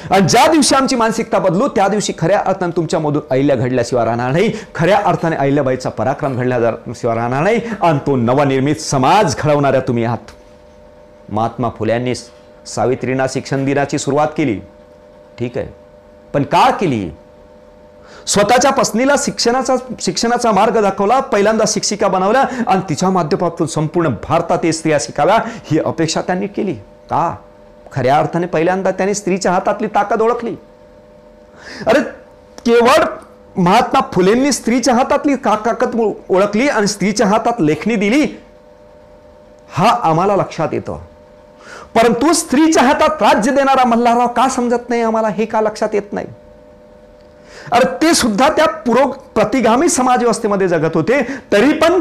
आणि ज्या दिवशी आमची मानसिकता बदलू त्या दिवशी खऱ्या अर्थाने तुमच्यामधून अहिल्या घडल्याशिवाय राहणार नाही, खऱ्या अर्थाने अहिल्याबाईचा पराक्रम घडल्याशिवाय राहणार नाही आणि तो नवनिर्मित समाज घडवणाऱ्या तुम्ही आहात. महात्मा फुल्यांनी सावित्रींना शिक्षण दिनाची सुरुवात केली, ठीक आहे, पण का केली? स्वतःच्या पत्नीला शिक्षणाचा मार्ग दाखवला, पहिल्यांदा शिक्षिका बनवल्या आणि तिच्या माध्यमातून संपूर्ण भारतातील स्त्रिया शिकाव्या ही अपेक्षा त्यांनी केली. का? खऱ्या अर्थाने पहिल्यांदा त्यांनी स्त्रीच्या हातातली ताकद ओळखली. अरे केवळ महात्मा फुलेंनी स्त्रीच्या हातातली ताकद ओळखली आणि स्त्रीच्या हातात लेखणी दिली हा आम्हाला लक्षात येतो. परंतु स्त्रीच्या हातात राज्य देणारा मल्हारराव का समजत नाही आम्हाला, हे का लक्षात येत नाही? अरे ते सुद्धा त्या प्रतिगामी समाज व्यवस्थेमध्ये जगत होते, तरी पण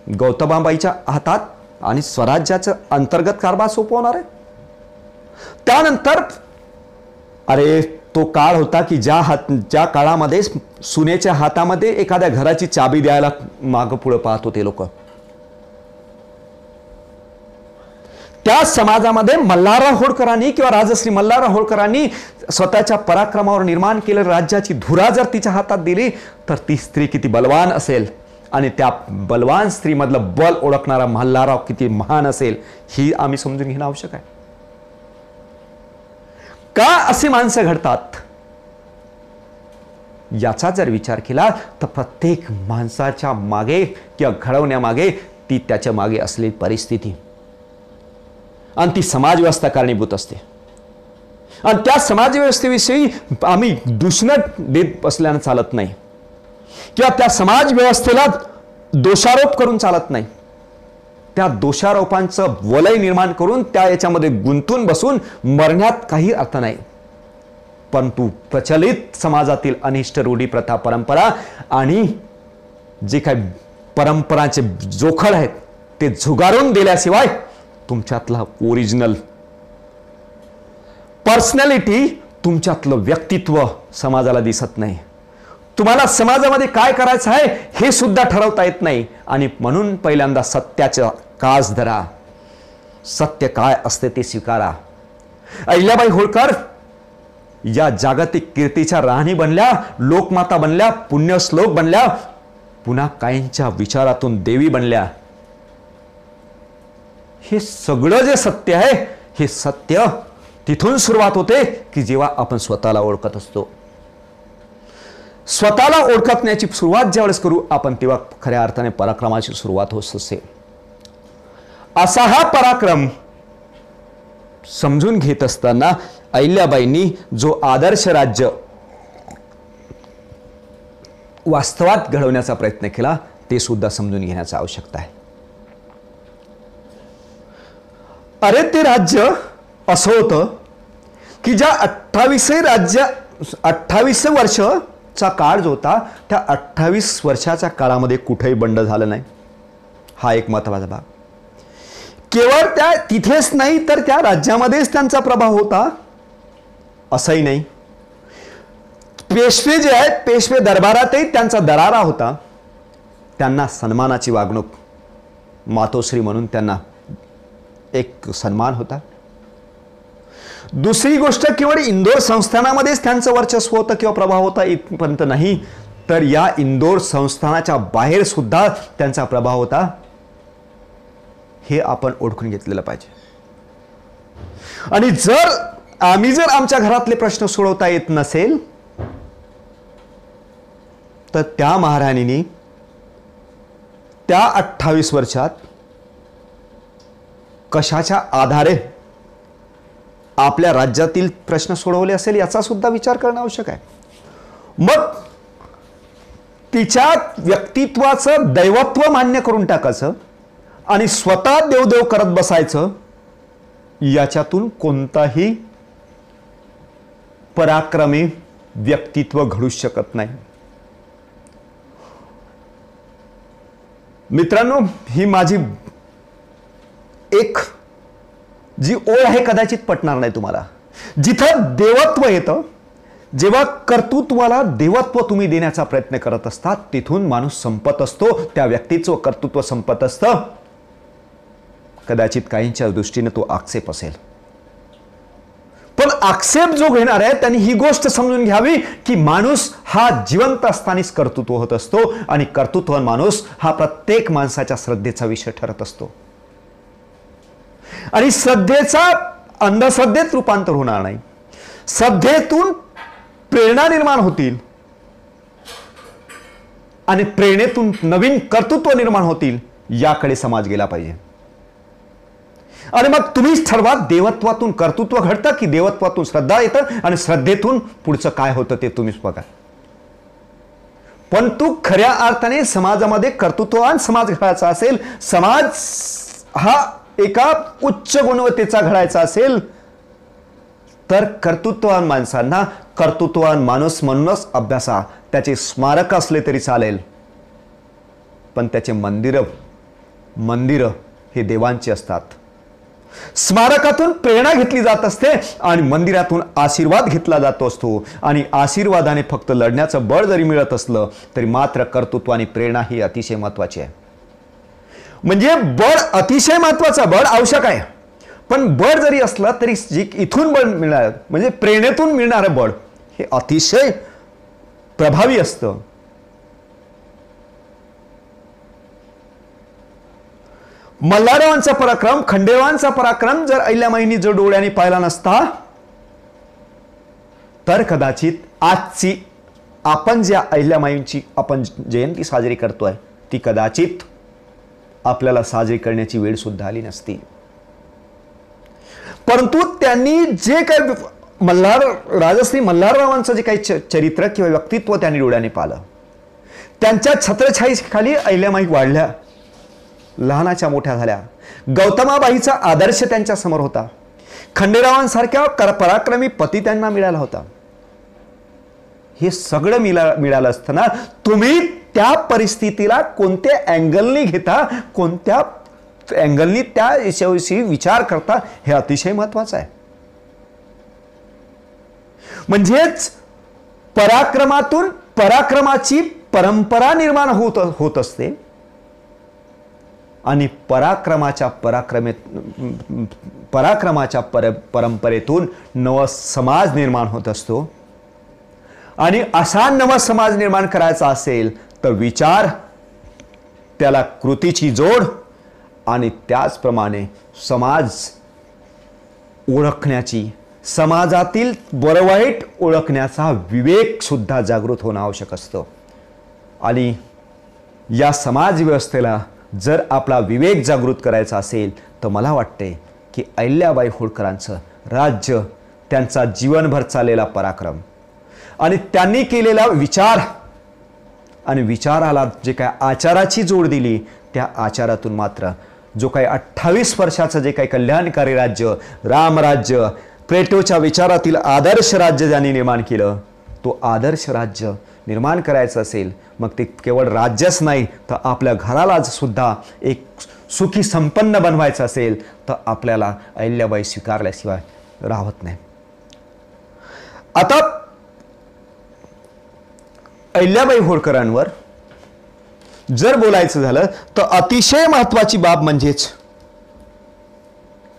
गौतमाबाईच्या हातात आणि स्वराज्याचं अंतर्गत कारभार सोपवणार आहे. त्यानंतर अरे तो काळ होता की ज्या काळामध्ये सुनेच्या हातामध्ये एखाद्या घराची चाबी द्यायला मागं पुढे पाहत होते लोक. त्या समाजामध्ये मल्हारराव होळकरांनी किंवा राजश्री मल्हारराव होळकरांनी स्वतःच्या पराक्रमावर निर्माण केलेल्या राज्याची धुरा जर तिच्या हातात दिली तर ती स्त्री किती बलवान असेल आणि त्या बलवान स्त्रीमधलं बल ओळखणारा मल्हारराव किती महान असेल ही आम्ही समजून घेणं आवश्यक आहे. का असे माणसं घडतात याचा जर विचार केला तर प्रत्येक माणसाच्या मागे किंवा घडवण्यामागे ती त्याच्या मागे असलेली परिस्थिती आणि ती समाजव्यवस्था कारणीभूत असते. आणि त्या समाजव्यवस्थेविषयी आम्ही दूषण देत असल्यानं चालत नाही किंवा त्या समाज व्यवस्थेला दोषारोप करून चालत नाही. त्या दोषारोपांचं वलय निर्माण करून त्या याच्यामध्ये गुंतून बसून मरण्यात काही अर्थ नाही. परंतु प्रचलित समाजातील अनिष्ट रूढी प्रथा परंपरा आणि जे काही परंपरांचे जोखड आहेत ते झुगारून दिल्याशिवाय तुमच्यातला ओरिजिनल पर्सनॅलिटी, तुमच्यातलं व्यक्तित्व समाजाला दिसत नाही. तुम्हाला समाजामध्ये काय करायचं आहे हे सुद्धा ठरवता येत नाही. आणि म्हणून पहिल्यांदा सत्याचा कास धरा, सत्य काय असते ते स्वीकारा. अहिल्याबाई होळकर या जागतिक कीर्तीच्या राणी बनल्या, लोकमाता बनल्या, पुण्यश्लोक बनल्या, पुन्हा काहींच्या विचारातून देवी बनल्या. हे सगळं जे सत्य आहे हे सत्य तिथून सुरुवात होते की जेव्हा आपण स्वतःला ओळखत असतो. स्वतःला ओळखण्याची सुरुवात ज्यावेळेस करू आपण तेव्हा खऱ्या अर्थाने पराक्रमाची सुरुवात होत असते. असा हा पराक्रम समजून घेत असताना अहिल्याबाईंनी जो आदर्श राज्य वास्तवात घडवण्याचा प्रयत्न केला ते सुद्धा समजून घेण्याची आवश्यकता आहे. अरे ते राज्य असं होतं की ज्या 28 वर्षाचा काळ जो होता त्या 28 वर्षाच्या काळामध्ये कुठेही बंड झालं नाही. हा एक महत्त्वाचा भाग. केवळ त्या तिथेच नाही तर त्या राज्यामध्येच त्यांचा प्रभाव होता असंही नाही. पेशवे जे आहेत पेशवे दरबारातही त्यांचा दरारा होता. त्यांना सन्मानाची वागणूक, मातोश्री म्हणून त्यांना एक सन्मान होता. दुसरी गोष्ट केवळ इंदोर संस्थानामध्येच त्यांचं वर्चस्व होतं किंवा प्रभाव होता इथपर्यंत नाही तर या इंदोर संस्थानाच्या बाहेर सुद्धा त्यांचा प्रभाव होता. हे आपण ओळखून घेतलेलं पाहिजे. आणि आम्ही जर आमच्या घरातले प्रश्न सोडवता येत नसेल तर त्या महाराणींनी त्या 28 वर्षात कशाच्या आधारे आपल्या राज्यातील प्रश्न सोडवले असेल याचा सुद्धा विचार करणं आवश्यक आहे. मग तिच्या व्यक्तित्वाचं दैवत्व मान्य करून टाकायचं आणि स्वतः देवदेव करत बसायचं याच्यातून कोणताही पराक्रमी व्यक्तित्व घडू शकत नाही. मित्रांनो, ही माझी एक जी ओळ आहे कदाचित पटणार नाही तुम्हाला. जिथं देवत्व येतं, जेव्हा कर्तृत्वाला देवत्व तुम्ही देण्याचा प्रयत्न करत असतात तिथून माणूस संपत असतो. त्या व्यक्तीचं कर्तृत्व संपत असतं. कदाचित काहींच्या दृष्टीने तो आक्षेप असेल, पण आक्षेप जो घेणार आहे त्यांनी ही गोष्ट समजून घ्यावी की माणूस हा जिवंत असतानाच कर्तृत्व होत असतो आणि कर्तृत्ववान माणूस हा प्रत्येक माणसाच्या श्रद्धेचा विषय ठरत असतो. आणि श्रद्धेचा अंधश्रद्धेत रूपांतर होणार नाही. श्रद्धेतून प्रेरणा निर्माण होतील आणि प्रेरणेतून नवीन कर्तृत्व निर्माण होतील. याकडे समाज गेला पाहिजे. आणि मग तुम्हीच ठरवा देवत्वातून कर्तृत्व घडतं की देवत्वातून श्रद्धा येतं आणि श्रद्धेतून पुढचं काय होतं ते तुम्हीच बघा. पण तू खऱ्या अर्थाने समाजामध्ये कर्तृत्ववान समाज घडायचा असेल, समाज हा एका उच्च गुणवत्तेचा घडायचा असेल तर कर्तृत्ववान माणसांना कर्तृत्ववान माणूस म्हणूनच अभ्यासा. त्याचे स्मारक असले तरी चालेल पण त्याचे मंदिरं हे देवांचे असतात. स्मारकातून प्रेरणा घेतली जात असते आणि मंदिरातून आशीर्वाद घेतला जात असतो. आणि आशीर्वादाने फक्त लढण्याचं बळ जरी मिळत असलं तरी मात्र कर्तृत्व आणि प्रेरणा ही अतिशय महत्वाची आहे. म्हणजे बळ अतिशय महत्वाचं, बळ आवश्यक आहे, पण बळ जरी असलं तरी जी इथून बळ मिळणार म्हणजे प्रेरणेतून मिळणारं बळ हे अतिशय प्रभावी असतं. मल्हाररावांचा पराक्रम, खंडेरावांचा पराक्रम जर अहिल्यामाईंनी जर डोळ्यांनी पाहिला नसता तर कदाचित आजची आपण ज्या अहिल्यामाईंची आपण जयंती साजरी करतोय ती कदाचित आपल्याला साजरी करण्याची वेळ सुद्धा आली नसती. परंतु त्यांनी जे काही राजश्री मल्हाररावांचं जे काही चरित्र किंवा व्यक्तित्व त्यांनी डोळ्याने पाहिलं, त्यांच्या छत्रछाईखाली अहिल्यामाई वाढल्या, लहानाच्या मोठ्या झाल्या. गौतमाबाईचा आदर्श त्यांच्या समोर होता. खंडेरावांसारख्या पराक्रमी पती त्यांना मिळाला होता. हे सगळं मिळालं असताना तुम्ही त्या परिस्थितीला कोणत्या अँगलनी घेता, कोणत्या अँगलनी त्या विषयाविषयी विचार करता हे अतिशय महत्वाचं आहे. म्हणजेच पराक्रमातून पराक्रमाची परंपरा निर्माण होत असते आणि पराक्रमाच्या परंपरेतून नवा समाज निर्माण होत असतो. आणि असा नवा समाज निर्माण करायचा असेल तर विचार, त्याला कृतीची जोड आणि त्याचप्रमाणे समाज ओळखण्याची, समाजातील बरं वाईट ओळखण्याचा विवेक सुद्धा जागृत होणं आवश्यक असतं. आणि या समाज व्यवस्थेला जर आपला विवेक जागृत करायचा असेल तर मला वाटते की अहिल्याबाई होळकरांचं राज्य, त्यांचा जीवनभर चाललेला पराक्रम आणि त्यांनी केलेला विचार आणि विचाराला जे काय आचाराची जोड दिली, त्या आचारातून मात्र जो काही 28 वर्षाचं जे काही कल्याणकारी राज्य, रामराज्य, प्लेटोच्या विचारातील आदर्श राज्य ज्यांनी निर्माण केलं, तो आदर्श राज्य निर्माण करायचं असेल मग ते केवळ राज्यच नाही तर आपल्या घराला सुद्धा एक सुखी संपन्न बनवायचं असेल तर आपल्याला अहिल्याबाई स्वीकारल्याशिवाय राहत नाही. आता अहिल्याबाई होळकरांवर जर बोलायचं झालं तर अतिशय महत्वाची बाब म्हणजेच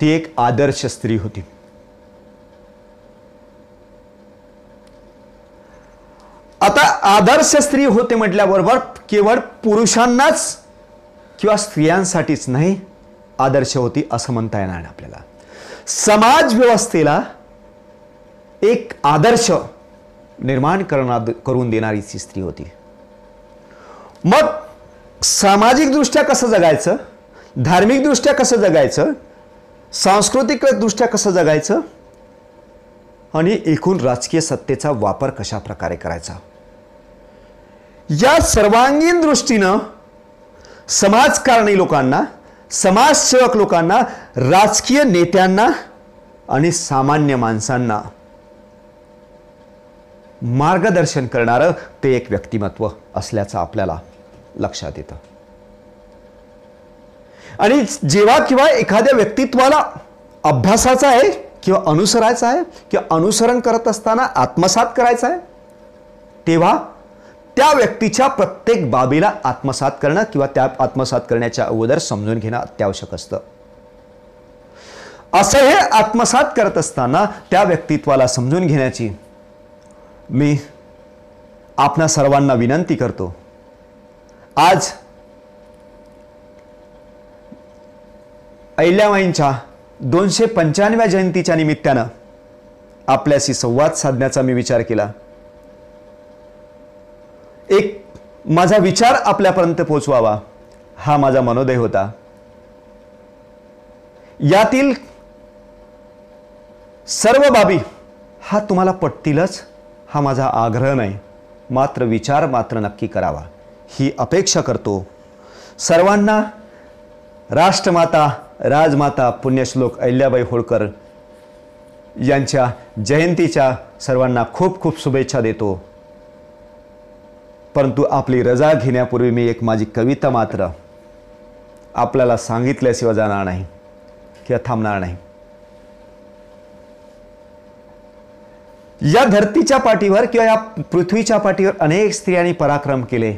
ती एक आदर्श स्त्री होती. आता आदर्श स्त्री होते म्हटल्याबरोबर केवळ पुरुषांनाच किंवा स्त्रियांसाठीच नाही आदर्श होती असं म्हणता येणार नाही आपल्याला. समाज व्यवस्थेला एक आदर्श निर्माण करून देणारी ती स्त्री होती. मग सामाजिक दृष्ट्या कसं जगायचं, धार्मिक दृष्ट्या कसं जगायचं, सांस्कृतिक दृष्ट्या कसं जगायचं आणि एकूण राजकीय सत्तेचा वापर कशा प्रकारे करायचा, या सर्वांगीण दृष्टीनं समाजकारणी लोकांना, समाजसेवक लोकांना, राजकीय नेत्यांना आणि सामान्य माणसांना मार्गदर्शन करणारं ते एक व्यक्तिमत्व असल्याचं आपल्याला लक्षात येतं. आणि जेव्हा किंवा एखाद्या व्यक्तित्वाला अभ्यासाचा आहे किंवा अनुसरायचा आहे किंवा अनुसरण करत असताना आत्मसात करायचा आहे तेव्हा त्या व्यक्तीच्या प्रत्येक बाबीला आत्मसात करणं किंवा त्या आत्मसात करण्याच्या अगोदर समजून घेणं अत्यावश्यक असतं. असं हे आत्मसात करत असताना त्या व्यक्तित्वाला समजून घेण्याची मी आपणा सर्वांना विनंती करतो. आज अहिल्याबाईंच्या 295व्या जयंतीच्या निमित्तानं आपल्याशी संवाद साधण्याचा मी विचार केला. एक माझा विचार आपल्यापर्यंत पोहोचवावा हा माझा मनोदय होता. यातील सर्व बाबी हा तुम्हाला पटतीलच हा माझा आग्रह नाही, मात्र विचार मात्र नक्की करावा ही अपेक्षा करतो. सर्वांना राष्ट्रमाता, राजमाता, पुण्यश्लोक अहिल्याबाई होळकर यांच्या जयंतीच्या सर्वांना खूप खूप शुभेच्छा देतो. परंतु आपली रजा घेण्यापूर्वी मी एक माझी कविता मात्र आपल्याला सांगितल्याशिवाय जाणार नाही. किंवा थांबणार नाही. या धरतीच्या पाठीवर किंवा या पृथ्वीच्या पाठीवर अनेक स्त्रियांनी पराक्रम केले,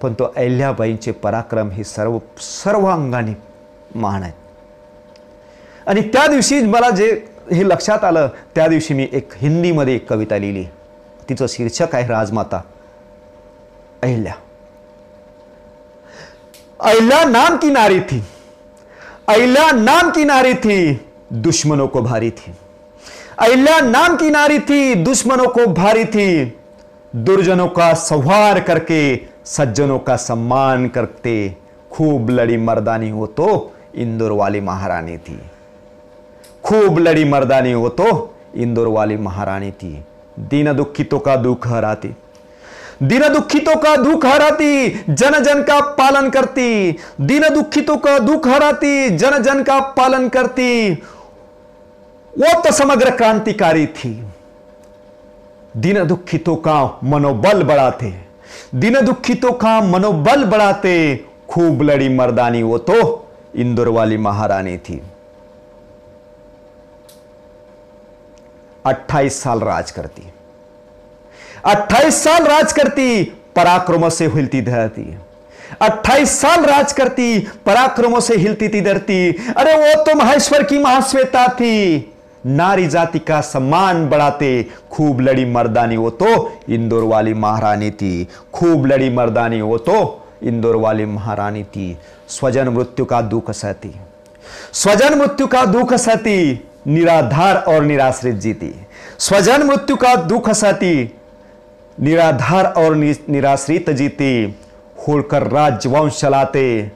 पण तो अहिल्याबाईंचे पराक्रम हे सर्व अंगाने महान आहेत. आणि त्या दिवशी मला जे हे लक्षात आलं, त्या दिवशी मी एक हिंदीमध्ये एक कविता लिहिली. तिचं शीर्षक आहे राजमाता अहिल्या. अहिल्या नाम की नारी थी, अहिल्या नाम की नारी थी, दुश्मनों को भारी थी. अहिल्या नाम की नारी थी, दुश्मनों को भारी थी, दुर्जनों का संहार करके सज्जनों का सम्मान करते, खूब लड़ी मर्दानी हो तो इंदौर वाली महारानी थी. खूब लड़ी मर्दानी हो तो इंदौर वाली महारानी थी. दीन दुखितों का दुख हराती, दीन दुखितों का दुख हराती, जन जन का पालन करती. दीन दुखितों का दुख हराती, जन जन का पालन करती, वो तो समग्र क्रांतिकारी थी. दीन दुखितों का मनोबल बढ़ाते, दीन दुखितों का मनोबल बढ़ाते, खूब लड़ी मर्दानी वो तो इंदौर वाली महारानी थी. 28 साल राज करती, 28 साल राज करती, पराक्रमों से हिलती धरती. 28 साल राज करती, पराक्रमों से हिलती थी धरती. अरे वो तो महेश्वर की महाश्वेता थी, नारी जाति का सम्मान बढ़ाते, खूब लड़ी मर्दानी वो तो इंदौर वाली महारानी थी. खूब लड़ी मर्दानी वो तो इंदौर वाली महारानी थी. स्वजन मृत्यु का दुख सहती, स्वजन मृत्यु का दुख सहती, निराधार और निराश्रित जीती. स्वजन मृत्यु का दुख सहती, निराधार और निराश्रित जीती, होकर राजवंश चलाते,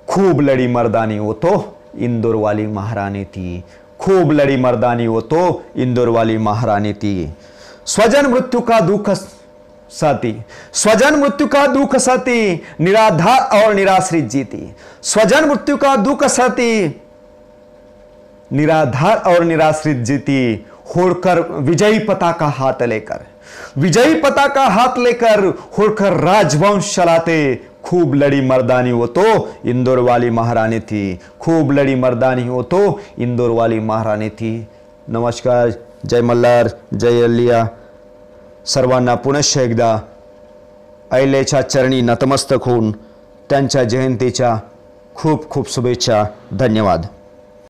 खूब लड़ी मर्दानी वो तो इंदौर वाली महारानी थी. खूब लड़ी मर्दानी वो तो इंदौर वाली महारानी थी. स्वजन मृत्यु का दुख सहती, स्वजन मृत्यु का दुख सहती, निराधार और निराश्रित जीती. स्वजन मृत्यु का दुख सहती, निराधार और निराश्रित जीती, होड़कर विजयी पताका हाथ लेकर, विजयी पताका हाथ लेकर, होड़कर राजवंश चलाते, खूब लड़ी मर्दानी वो तो इंदौर वाली महारानी थी. खूब लड़ी मर्दानी वो तो इंदौर वाली महारानी थी. नमस्कार. जय मल्हार, जय अहिल्या. सर्वांना पुनश्च एकदा अहिल्याच्या चरणी नतमस्तक होऊन त्यांच्या जयंतीच्या खूप खूप शुभेच्छा. धन्यवाद.